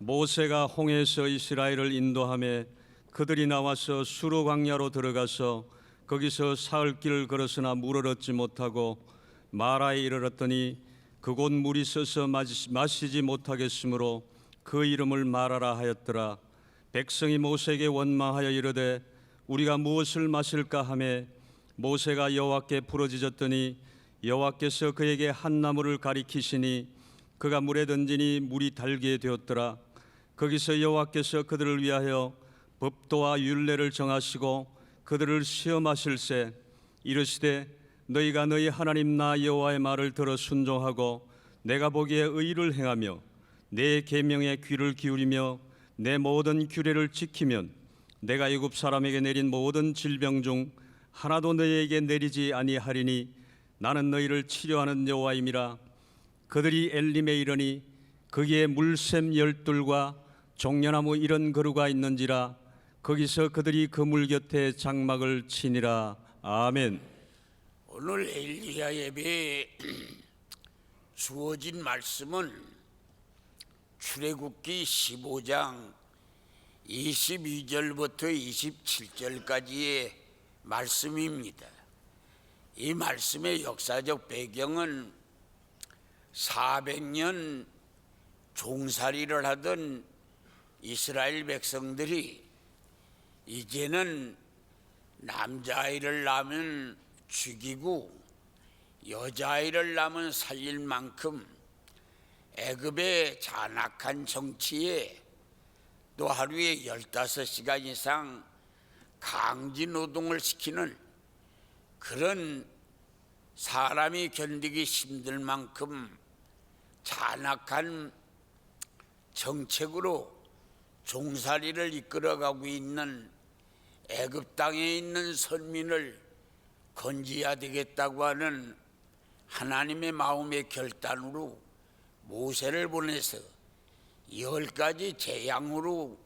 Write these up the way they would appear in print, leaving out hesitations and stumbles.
모세가 홍해에서 이스라엘을 인도하며 그들이 나와서 수르 광야로 들어가서 거기서 사흘 길을 걸었으나 물을 얻지 못하고 마라에 이르렀더니 그곳 물이 써서 마시지 못하겠으므로 그 이름을 마라라 하였더라. 백성이 모세에게 원망하여 이르되 우리가 무엇을 마실까 하매 모세가 여호와께 부르짖었더니 여호와께서 그에게 한 나무를 가리키시니 그가 물에 던지니 물이 달게 되었더라. 거기서 여호와께서 그들을 위하여 법도와 율례를 정하시고 그들을 시험하실세 이르시되 너희가 너희 하나님 나 여호와의 말을 들어 순종하고 내가 보기에 의를 행하며 내 계명에 귀를 기울이며 내 모든 규례를 지키면 내가 애굽 사람에게 내린 모든 질병 중 하나도 너희에게 내리지 아니하리니 나는 너희를 치료하는 여호와임이라. 그들이 엘림에 이르니 거기에 물샘 12과 종려나무 70그루가 있는지라. 거기서 그들이 그 물 곁에 장막을 치니라. 아멘. 오늘 엘리야 예배에 주어진 말씀은 출애굽기 15장 22절부터 27절까지의 말씀입니다. 이 말씀의 역사적 배경은 400년 종살이를 하던 이스라엘 백성들이 이제는 남자아이를 낳으면 죽이고 여자아이를 낳으면 살릴 만큼 애굽의 잔악한 정치에 또 하루에 15시간 이상 강제 노동을 시키는 그런 사람이 견디기 힘들 만큼 잔악한 정책으로 종살이를 이끌어가고 있는 애굽 땅에 있는 선민을 건지해야 되겠다고 하는 하나님의 마음의 결단으로 모세를 보내서 10가지 재앙으로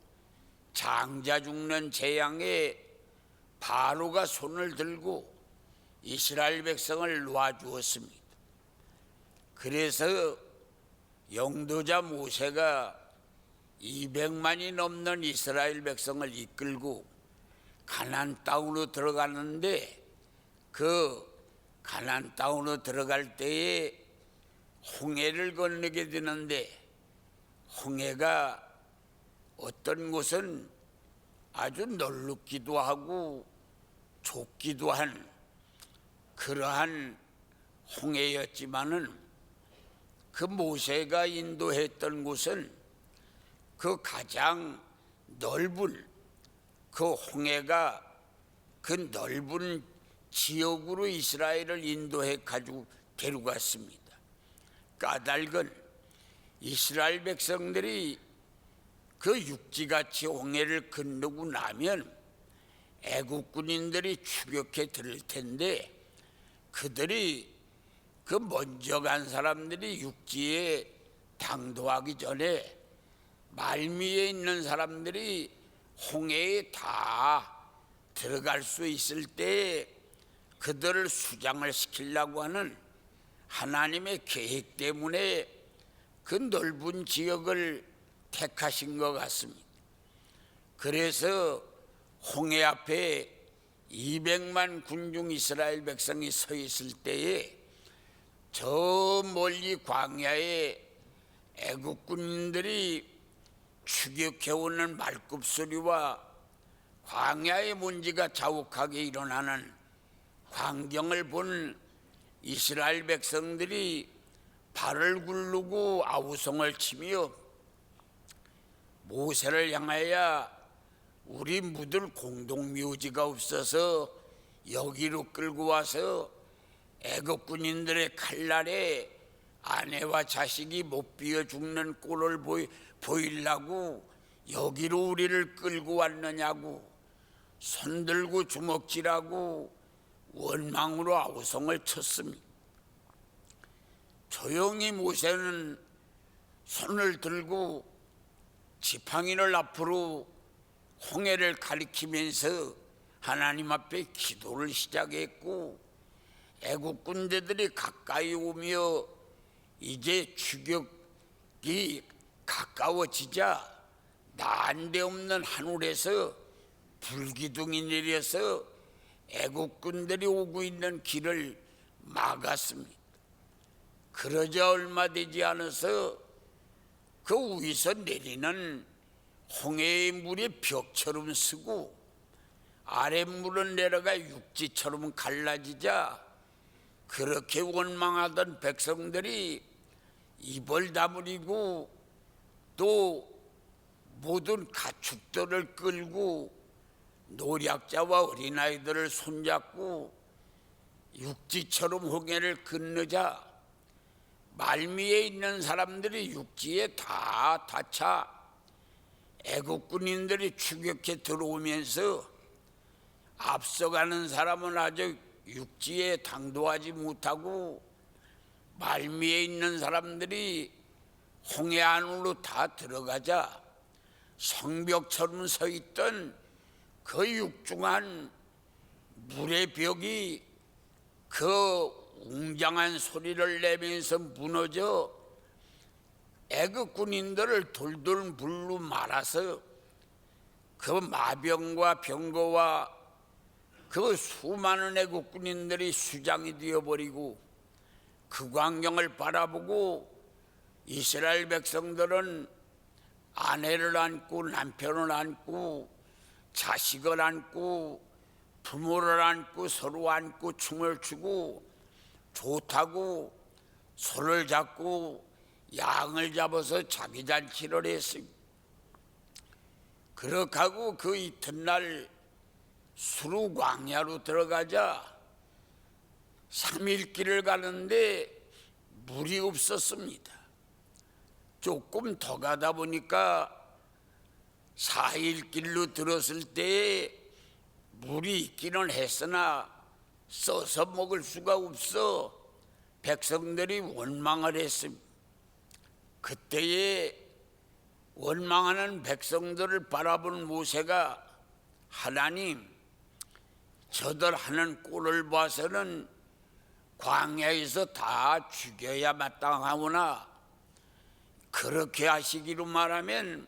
장자 죽는 재앙에 바로가 손을 들고 이스라엘 백성을 놓아주었습니다. 그래서 영도자 모세가 200만이 넘는 이스라엘 백성을 이끌고 가나안 땅으로 들어가는데 그 가나안 땅으로 들어갈 때에 홍해를 건너게 되는데 홍해가 어떤 곳은 아주 넓기도 하고 좁기도 한 그러한 홍해였지만은 그 모세가 인도했던 곳은 그 가장 넓은 그 홍해가 그 넓은 지역으로 이스라엘을 인도해 가지고 데려갔습니다. 까닭은 이스라엘 백성들이 그 육지같이 홍해를 건너고 나면 애국 군인들이 추격해 들을 텐데 그들이 그 먼저 간 사람들이 육지에 당도하기 전에 말미에 있는 사람들이 홍해에 다 들어갈 수 있을 때 그들을 수장을 시키려고 하는 하나님의 계획 때문에 그 넓은 지역을 택하신 것 같습니다. 그래서 홍해 앞에 200만 군중 이스라엘 백성이 서 있을 때에 저 멀리 광야에 애국 군인들이 추격해오는 말굽소리와 광야의 먼지가 자욱하게 일어나는 광경을 본 이스라엘 백성들이 발을 굴르고 아우성을 치며 모세를 향하여 우리 묻을 공동묘지가 없어서 여기로 끌고 와서 애국 군인들의 칼날에 아내와 자식이 못 비어 죽는 꼴을 보이려고 여기로 우리를 끌고 왔느냐고 손들고 주먹질하고 원망으로 아우성을 쳤습니다. 조용히 모세는 손을 들고 지팡이를 앞으로 홍해를 가리키면서 하나님 앞에 기도를 시작했고 애국 군대들이 가까이 오며 이제 추격이 가까워지자 난데없는 하늘에서 불기둥이 내려서 애국군들이 오고 있는 길을 막았습니다. 그러자 얼마 되지 않아서 그 위에서 내리는 홍해의 물이 벽처럼 쓰고 아랫물은 내려가 육지처럼 갈라지자 그렇게 원망하던 백성들이 입을 다물이고 또 모든 가축들을 끌고 노략자와 어린아이들을 손잡고 육지처럼 홍해를 건너자 말미에 있는 사람들이 육지에 다 닫혀 애국군인들이 추격해 들어오면서 앞서가는 사람은 아직 육지에 당도하지 못하고 말미에 있는 사람들이 홍해 안으로 다 들어가자 성벽처럼 서 있던 그 육중한 물의 벽이 그 웅장한 소리를 내면서 무너져 애국군인들을 돌돌 물로 말아서 그 마병과 병거와 그 수많은 애국군인들이 수장이 되어버리고 그 광경을 바라보고 이스라엘 백성들은 아내를 안고 남편을 안고 자식을 안고 부모를 안고 서로 안고 춤을 추고 좋다고 손을 잡고 양을 잡아서 자기 잔치를 했습니다. 그렇게 하고 그 이튿날 수루 광야로 들어가자 3일 길을 가는데 물이 없었습니다. 조금 더 가다 보니까 4일 길로 들었을 때에 물이 있기는 했으나 써서 먹을 수가 없어 백성들이 원망을 했습니다. 그때에 원망하는 백성들을 바라본 모세가 하나님, 저들 하는 꼴을 봐서는 광야에서 다 죽여야 마땅하구나. 그렇게 하시기로 말하면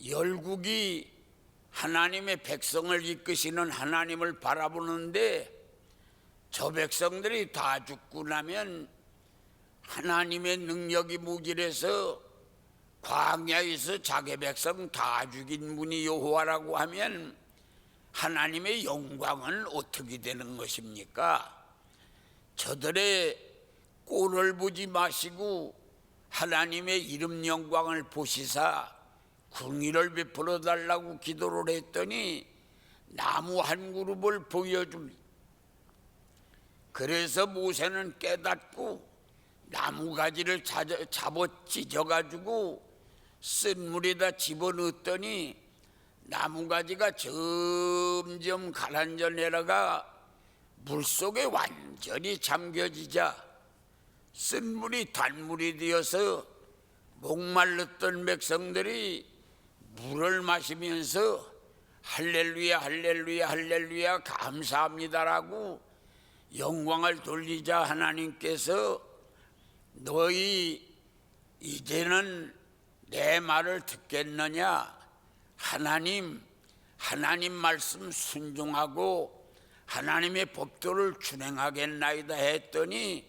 열국이 하나님의 백성을 이끄시는 하나님을 바라보는데 저 백성들이 다 죽고 나면 하나님의 능력이 무질해서 광야에서 자기 백성 다 죽인 분이 여호와라고 하면 하나님의 영광은 어떻게 되는 것입니까? 저들의 꼴을 보지 마시고 하나님의 이름 영광을 보시사 궁의를 베풀어 달라고 기도를 했더니 나무 한 그룹을 보여줍니다. 그래서 모세는 깨닫고 나무가지를 잡아 찢어가지고 쓴 물에다 집어넣었더니 나무가지가 점점 가라앉아 내려가 물속에 완전히 잠겨지자 쓴 물이 단물이 되어서 목말랐던 백성들이 물을 마시면서 할렐루야 할렐루야 할렐루야 감사합니다라고 영광을 돌리자 하나님께서 너희 이제는 내 말을 듣겠느냐? 하나님 말씀 순종하고 하나님의 법도를 준행하겠나이다 했더니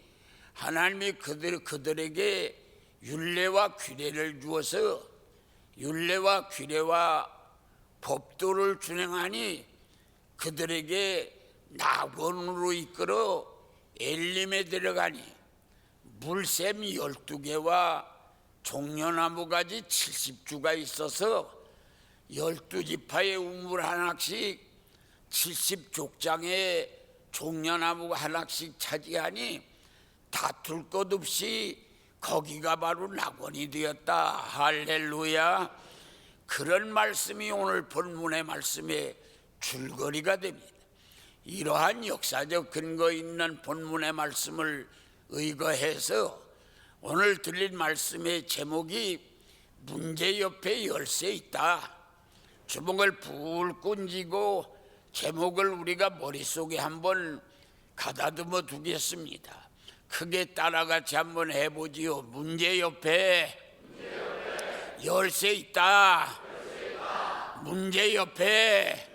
하나님이 그들에게 율례와 규례를 주어서 율례와 규례와 법도를 준행하니 그들에게 낙원으로 이끌어 엘림에 들어가니 물샘 12개와 종려나무가지 70주가 있어서 12지파의 우물 하나씩 70족장의 종려나무가 하나씩 차지하니 다툴 것 없이 거기가 바로 낙원이 되었다. 할렐루야. 그런 말씀이 오늘 본문의 말씀의 줄거리가 됩니다. 이러한 역사적 근거 있는 본문의 말씀을 의거해서 오늘 들린 말씀의 제목이 문제 옆에 열쇠 있다. 주먹을 불끈 쥐고 제목을 우리가 머릿속에 한번 가다듬어 두겠습니다. 크게 따라같이 한번 해보지요. 문제 옆에 열쇠 있다. 문제 옆에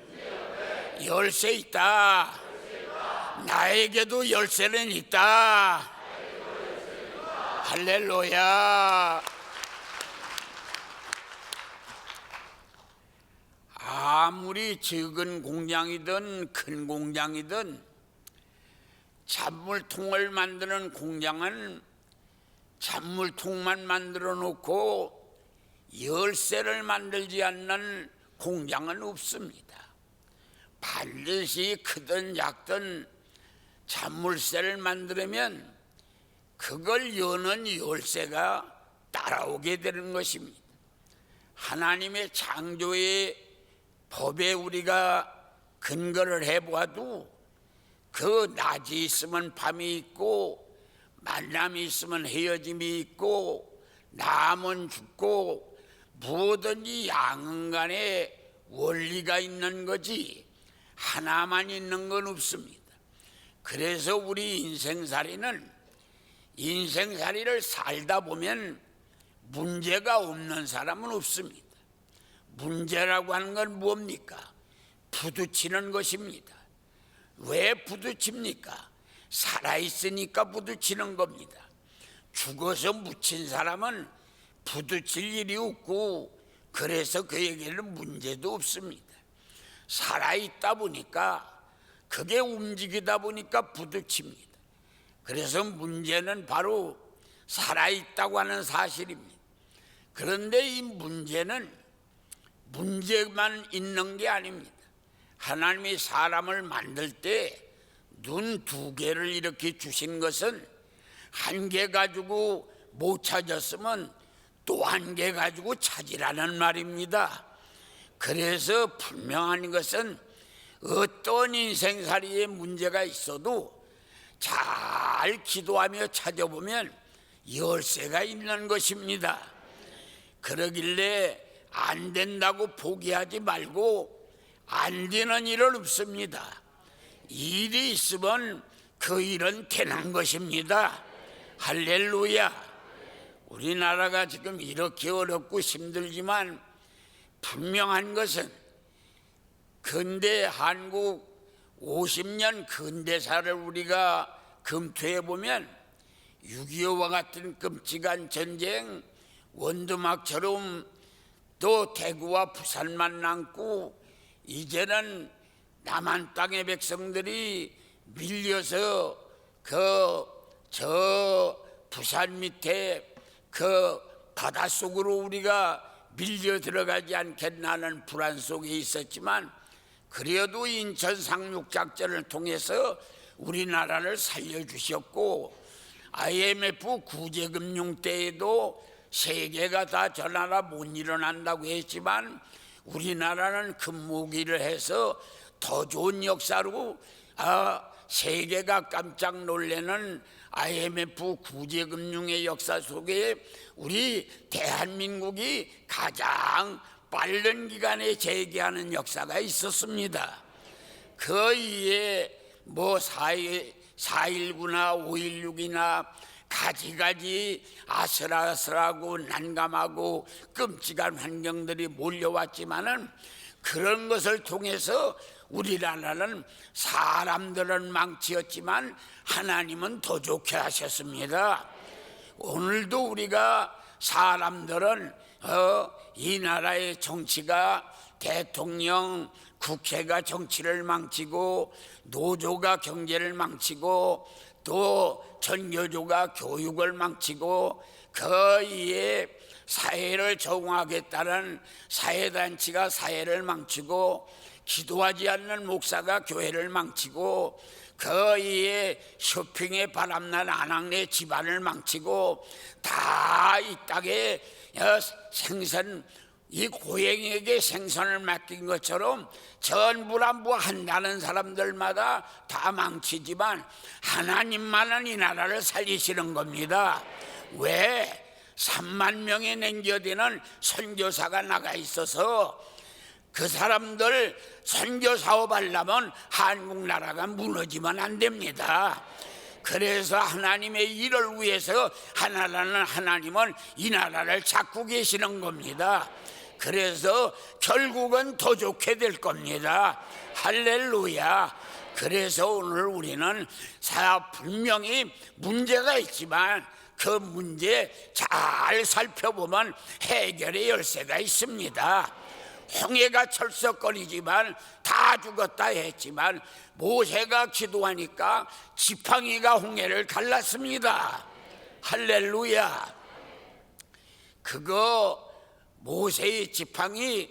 열쇠 있다. 나에게도 열쇠는 있다. 할렐루야. 아무리 적은 공장이든 큰 공장이든 잔물통을 만드는 공장은 잔물통만 만들어 놓고 열쇠를 만들지 않는 공장은 없습니다. 반드시 크든 작든 잔물쇠를 만들면 그걸 여는 열쇠가 따라오게 되는 것입니다. 하나님의 창조의 법에 우리가 근거를 해보아도 그 낮이 있으면 밤이 있고 만남이 있으면 헤어짐이 있고 남은 죽고 무엇든지 양은간에 원리가 있는 거지 하나만 있는 건 없습니다. 그래서 우리 인생살이를 살다 보면 문제가 없는 사람은 없습니다. 문제라고 하는 건 뭡니까? 부딪히는 것입니다. 왜 부딪힙니까? 살아있으니까 부딪히는 겁니다. 죽어서 묻힌 사람은 부딪힐 일이 없고 그래서 그에게는 문제도 없습니다. 살아있다 보니까 그게 움직이다 보니까 부딪힙니다. 그래서 문제는 바로 살아있다고 하는 사실입니다. 그런데 이 문제는 문제만 있는 게 아닙니다. 하나님이 사람을 만들 때 눈 2개를 이렇게 주신 것은 1개 가지고 못 찾았으면 또 1개 가지고 찾으라는 말입니다. 그래서 분명한 것은 어떤 인생살이에 문제가 있어도 잘 기도하며 찾아보면 열쇠가 있는 것입니다. 그러길래 안 된다고 포기하지 말고 안 되는 일은 없습니다. 일이 있으면 그 일은 되는 것입니다. 할렐루야. 우리나라가 지금 이렇게 어렵고 힘들지만 분명한 것은 근대 한국 50년 근대사를 우리가 검토해 보면 6.25와 같은 끔찍한 전쟁, 원두막처럼 또 대구와 부산만 남고 이제는 남한 땅의 백성들이 밀려서 저 부산 밑에 그 바닷속으로 우리가 밀려 들어가지 않겠나는 불안 속에 있었지만 그래도 인천 상륙작전을 통해서 우리나라를 살려주셨고 IMF 구제금융 때에도 세계가 다 저 나라 못 일어난다고 했지만 우리나라는 금모기를 해서 더 좋은 역사로 세계가 깜짝 놀라는 IMF 구제금융의 역사 속에 우리 대한민국이 가장 빠른 기간에 재개하는 역사가 있었습니다. 그 이에 뭐 4.19나 5.16이나 가지가지 아슬아슬하고 난감하고 끔찍한 환경들이 몰려왔지만은 그런 것을 통해서 우리나라는 사람들은 망치였지만 하나님은 더 좋게 하셨습니다. 오늘도 우리가 사람들은 이 나라의 정치가 대통령, 국회가 정치를 망치고 노조가 경제를 망치고 또 전교조가 교육을 망치고 그 이에 사회를 정화하겠다는 사회단체가 사회를 망치고 기도하지 않는 목사가 교회를 망치고 그 이에 쇼핑에 바람난 아낙네 집안을 망치고 다 이 땅에 생선 이 고행에게 생선을 맡긴 것처럼 전부란부한다는 사람들마다 다 망치지만 하나님만은 이 나라를 살리시는 겁니다. 왜? 3만 명에 남겨지는 선교사가 나가 있어서 그 사람들 선교 사업하려면 한국 나라가 무너지면 안 됩니다. 그래서 하나님의 일을 위해서 하나라는 하나님은 이 나라를 찾고 계시는 겁니다. 그래서 결국은 더 좋게 될 겁니다. 할렐루야. 그래서 오늘 우리는 분명히 문제가 있지만 그 문제 잘 살펴보면 해결의 열쇠가 있습니다. 홍해가 철썩거리지만 다 죽었다 했지만 모세가 기도하니까 지팡이가 홍해를 갈랐습니다. 할렐루야. 그거 모세의 지팡이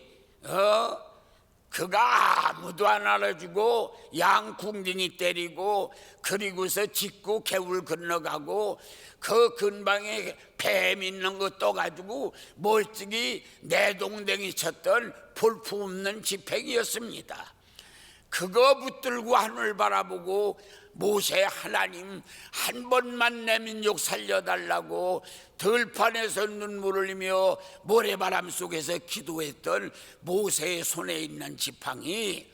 그가 아무도 안 알아주고 양궁둥이 때리고 그리고서 짚고 개울 건너가고 그 근방에 뱀 있는 거 떠가지고 멀찍이 내동댕이 쳤던 볼품없는 지팡이였습니다. 그거 붙들고 하늘 바라보고 모세 하나님 한 번만 내 민족 살려달라고 들판에서 눈물을 흘리며 모래바람 속에서 기도했던 모세의 손에 있는 지팡이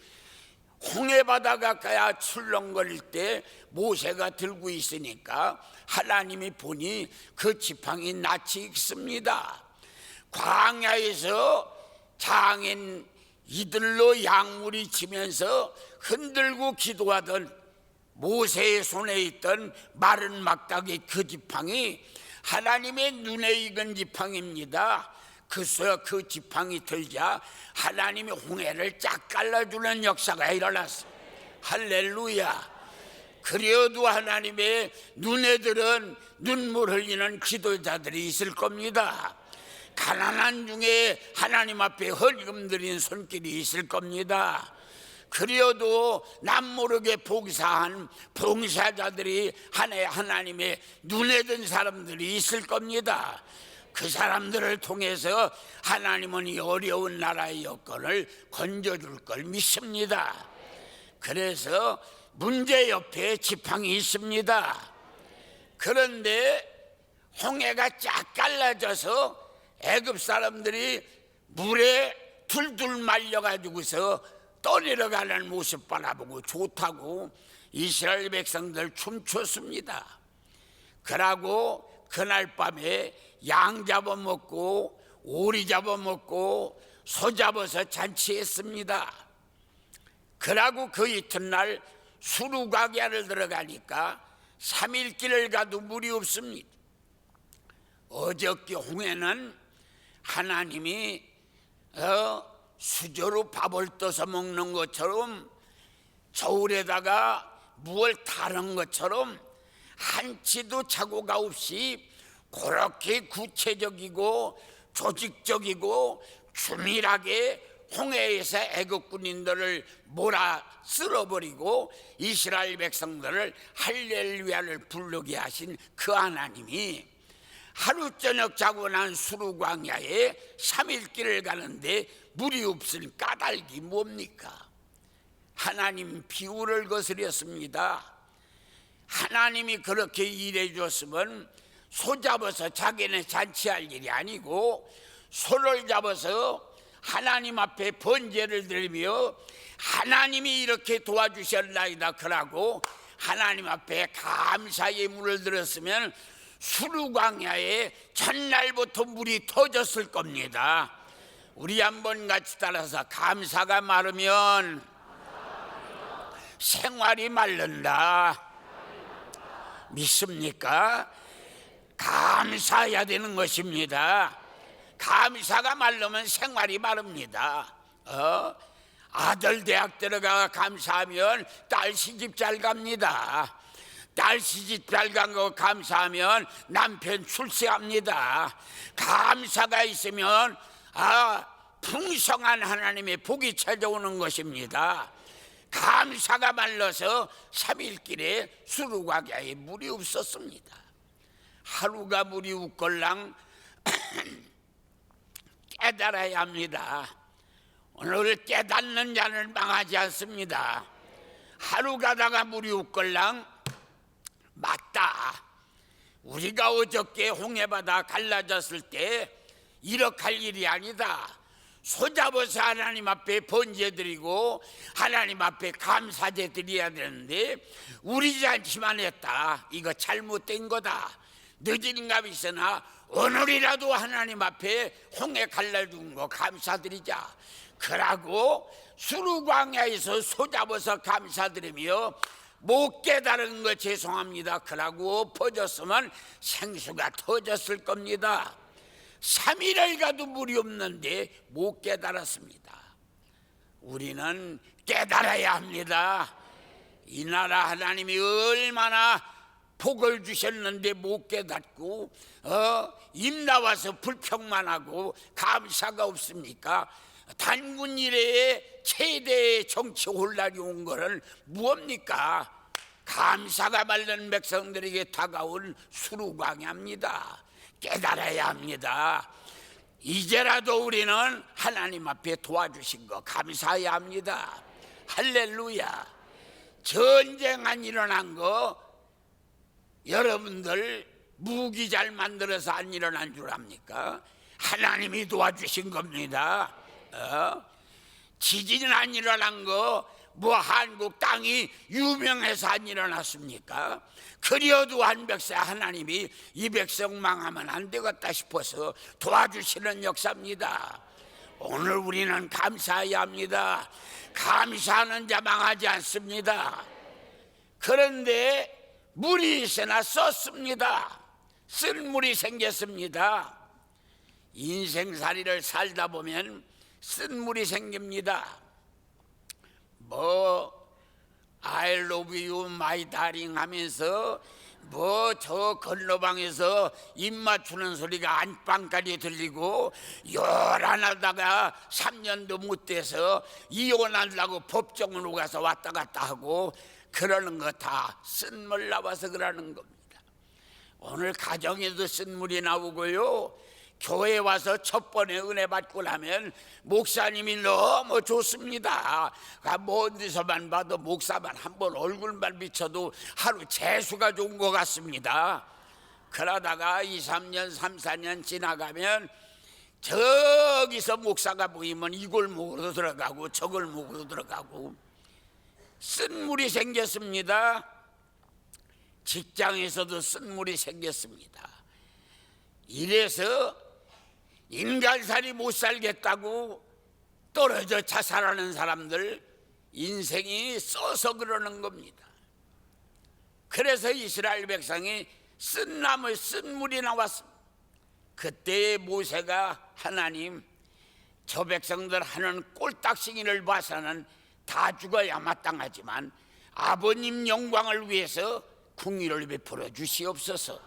홍해바다 가까이 출렁거릴 때 모세가 들고 있으니까 하나님이 보니 그 지팡이 낯이 익습니다. 광야에서 장인 이들로 양물이 치면서 흔들고 기도하던 모세의 손에 있던 마른 막대기 그 지팡이 하나님의 눈에 익은 지팡이입니다. 그래서 그 지팡이 들자 하나님이 홍해를 쫙 갈라주는 역사가 일어났어요. 할렐루야. 그래도 하나님의 눈에 들은 눈물 흘리는 기도자들이 있을 겁니다. 가난한 중에 하나님 앞에 헌금드린 손길이 있을 겁니다. 그래도 남모르게 봉사한 봉사자들이 하나님의 눈에 든 사람들이 있을 겁니다. 그 사람들을 통해서 하나님은 이 어려운 나라의 여건을 건져줄 걸 믿습니다. 그래서 문제 옆에 지팡이 있습니다. 그런데 홍해가 쫙 갈라져서 애굽 사람들이 물에 둘둘 말려가지고서 떠내려가는 모습 바라보고 좋다고 이스라엘 백성들 춤췄습니다. 그러고 그날 밤에 양 잡아먹고 오리 잡아먹고 소 잡아서 잔치했습니다. 그러고 그 이튿날 수루과기야를 들어가니까 3일 길을 가도 물이 없습니다. 어저께 홍해는 하나님이 수저로 밥을 떠서 먹는 것처럼 저울에다가 무얼 타는 것처럼 한치도 착오가 없이 그렇게 구체적이고 조직적이고 균일하게 홍해에서 애국 군인들을 몰아 쓸어버리고 이스라엘 백성들을 할렐루야를 부르게 하신 그 하나님이 하루 저녁 자고 난 수루광야에 3일 길을 가는데 물이 없을 까닭이 뭡니까? 하나님 비유를 거스렸습니다. 하나님이 그렇게 일해 줬으면 소 잡아서 자기네 잔치할 일이 아니고 소를 잡아서 하나님 앞에 번제를 드리며 하나님이 이렇게 도와주셨나이다 그러고 하나님 앞에 감사의 물을 들었으면 수루광야에 전날부터 물이 터졌을 겁니다. 우리 한번 같이 따라서 감사가 마르면 생활이 마른다. 믿습니까? 감사해야 되는 것입니다. 감사가 마르면 생활이 마릅니다. 아들 대학 들어가 감사하면 딸 시집 잘 갑니다. 딸 시집 잘 간 거 감사하면 남편 출세합니다. 감사가 있으면 풍성한 하나님의 복이 찾아오는 것입니다. 감사가 말라서 3일길에 수루과기야에 물이 없었습니다. 하루가 물이 웃걸랑 깨달아야 합니다. 오늘 깨닫는 자는 망하지 않습니다. 하루 가다가 물이 웃걸랑 맞다. 우리가 어저께 홍해바다 갈라졌을 때 이렇게 할 일이 아니다. 손잡아서 하나님 앞에 번제드리고 하나님 앞에 감사제 드려야 되는데 우리 잔치만 했다. 이거 잘못된 거다. 늦은 값이 있으나 오늘이라도 하나님 앞에 홍해 갈라준 거 감사드리자. 그러고 수르광야에서 손잡아서 감사드리며 못 깨달은 거 죄송합니다. 그러고 퍼졌으면 생수가 터졌을 겁니다. 3일을 가도 물이 없는데 못 깨달았습니다. 우리는 깨달아야 합니다. 이 나라 하나님이 얼마나 복을 주셨는데 못 깨닫고 입 나와서 불평만 하고 감사가 없습니까? 단군 이래에 최대의 정치 혼란이 온 것은 무엇입니까? 감사가 말른 백성들에게 다가온 수르광야입니다. 깨달아야 합니다. 이제라도 우리는 하나님 앞에 도와주신 거 감사해야 합니다. 할렐루야. 전쟁 안 일어난 거 여러분들 무기 잘 만들어서 안 일어난 줄 압니까? 하나님이 도와주신 겁니다. 지진 안 일어난 거 뭐 한국 땅이 유명해서 안 일어났습니까? 그리어도 한 백성 하나님이 이 백성 망하면 안 되겠다 싶어서 도와주시는 역사입니다. 오늘 우리는 감사해야 합니다. 감사하는 자 망하지 않습니다. 그런데 물이 있으나 썼습니다. 쓴 물이 생겼습니다. 인생살이를 살다 보면 쓴 물이 생깁니다. I love you, my darling 하면서 저 건너방에서 입 맞추는 소리가 안방까지 들리고 요란하다가 3년도 못 돼서 이혼하려고 법정으로 가서 왔다 갔다 하고 그러는 거 다 쓴물 나와서 그러는 겁니다. 오늘 가정에도 쓴물이 나오고요, 교회 와서 첫 번에 은혜 받고 나면 목사님이 너무 좋습니다. 먼 데서만 봐도 목사만 한번 얼굴만 비춰도 하루 재수가 좋은 것 같습니다. 그러다가 2, 3년, 3, 4년 지나가면 저기서 목사가 보이면 이 골목으로 들어가고 저 골목으로 들어가고 쓴물이 생겼습니다. 직장에서도 쓴물이 생겼습니다. 이래서 인간살이 못 살겠다고 떨어져 자살하는 사람들 인생이 써서 그러는 겁니다. 그래서 이스라엘 백성이 쓴 나무, 쓴 물이 나왔습니다. 그때 모세가 하나님, 저 백성들 하는 꼴딱싱이를 봐서는 다 죽어야 마땅하지만 아버님 영광을 위해서 궁의를 베풀어 주시옵소서.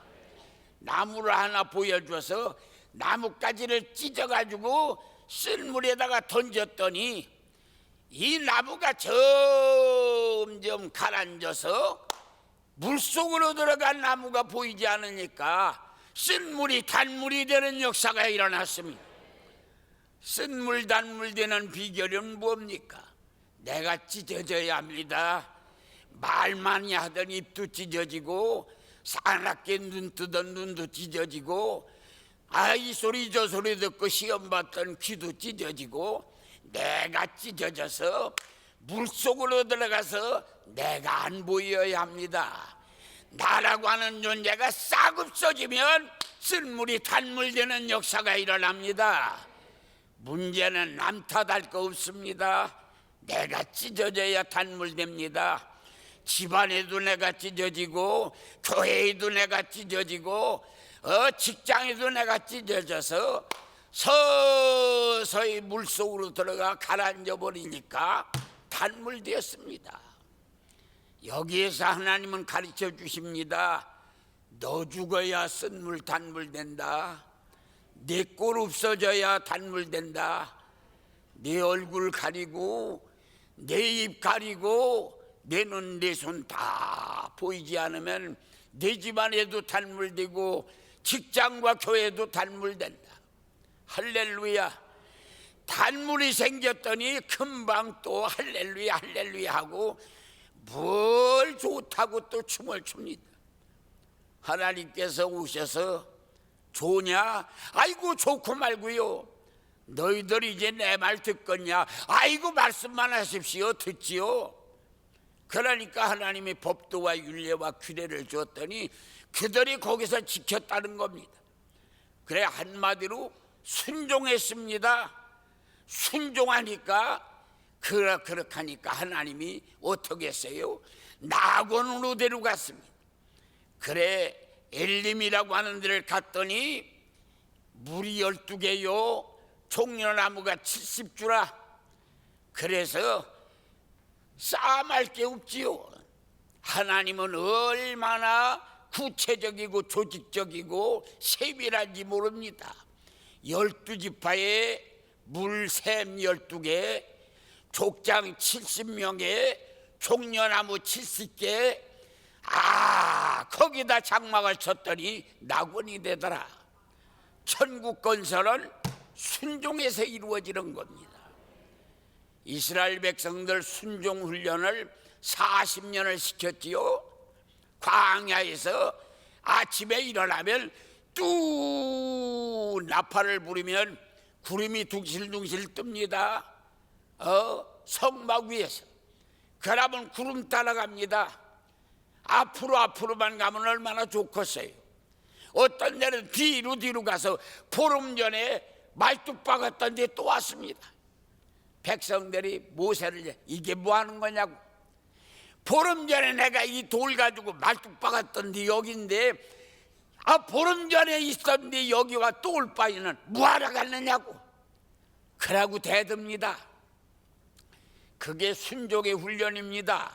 나무를 하나 보여줘서 나뭇가지를 찢어가지고 쓴 물에다가 던졌더니 이 나무가 점점 가라앉아서 물속으로 들어간 나무가 보이지 않으니까 쓴 물이 단물이 되는 역사가 일어났습니다. 쓴 물 단물 되는 비결은 뭡니까? 내가 찢어져야 합니다. 말 많이 하던 입도 찢어지고 사납게 눈 뜨던 눈도 찢어지고 이 소리 저 소리 듣고 시험 봤던 귀도 찢어지고 내가 찢어져서 물속으로 들어가서 내가 안 보여야 합니다. 나라고 하는 존재가 싹 없어지면 쓴물이 단물 되는 역사가 일어납니다. 문제는 남 탓할 거 없습니다. 내가 찢어져야 단물 됩니다. 집안에도 내가 찢어지고 교회에도 내가 찢어지고 직장에도 내가 찢어져서 서서히 물속으로 들어가 가라앉아 버리니까 단물 되었습니다. 여기에서 하나님은 가르쳐 주십니다. 너 죽어야 쓴물 단물 된다. 내 꼴 없어져야 단물 된다. 내 얼굴 가리고 내 입 가리고 내 눈 내 손 다 보이지 않으면 내 집안에도 단물되고 직장과 교회도 단물된다. 할렐루야. 단물이 생겼더니 금방 또 할렐루야 할렐루야 하고 뭘 좋다고 또 춤을 춥니다. 하나님께서 오셔서 좋냐? 아이고 좋고 말고요. 너희들이 이제 내 말 듣겠냐? 아이고 말씀만 하십시오. 듣지요. 그러니까 하나님이 법도와 율례와 규례를 줬더니 그들이 거기서 지켰다는 겁니다. 그래 한마디로 순종했습니다. 순종하니까 그렇게 하니까 하나님이 어떻게 했어요? 낙원으로 데려갔습니다. 그래 엘림이라고 하는 데를 갔더니 물이 12개요 종려나무가 70주라. 그래서 싸움할 게 없지요. 하나님은 얼마나 구체적이고 조직적이고 세밀한지 모릅니다. 12지파에 물샘 12개, 족장 70명에 종려나무 70개, 거기다 장막을 쳤더니 낙원이 되더라. 천국 건설은 순종에서 이루어지는 겁니다. 이스라엘 백성들 순종 훈련을 40년을 시켰지요. 광야에서 아침에 일어나면 뚜 나팔을 부리면 구름이 둥실둥실 뜹니다. 성막 위에서. 그러면 구름 따라갑니다. 앞으로만 가면 얼마나 좋겠어요. 어떤 데는 뒤로 가서 보름 전에 말뚝 박았던 데 또 왔습니다. 백성들이 모세를 이게 뭐 하는 거냐고. 보름 전에 내가 이 돌 가지고 말뚝 박았던 데 여기인데 보름 전에 있었던 데 여기와 또 올 바에는 뭐하러 갔느냐고. 그러고 대듭니다. 그게 순종의 훈련입니다.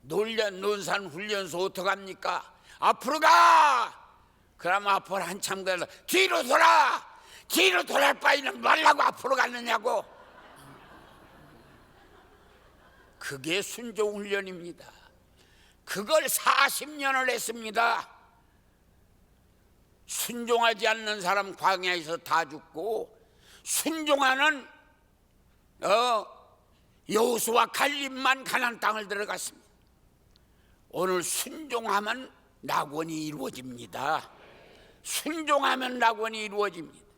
논산 훈련소 어떡합니까? 앞으로 가! 그러면 앞으로 한참 가서 뒤로 돌아갈 바에는 말라고 앞으로 갔느냐고. 그게 순종 훈련입니다. 그걸 40년을 했습니다. 순종하지 않는 사람 광야에서 다 죽고 순종하는 여호수아 갈렙만 가나안 땅을 들어갔습니다. 오늘 순종하면 낙원이 이루어집니다. 순종하면 낙원이 이루어집니다.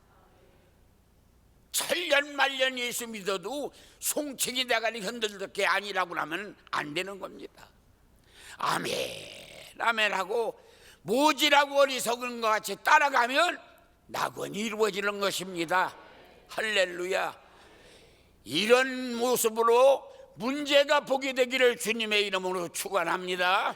천년만년 예수 믿어도 송책이 대가리 흔들릴 게 아니라고 하면 안 되는 겁니다. 아멘 아멘 하고 모지라고 어리석은 것 같이 따라가면 낙원이 이루어지는 것입니다. 할렐루야. 이런 모습으로 문제가 보게 되기를 주님의 이름으로 축원합니다.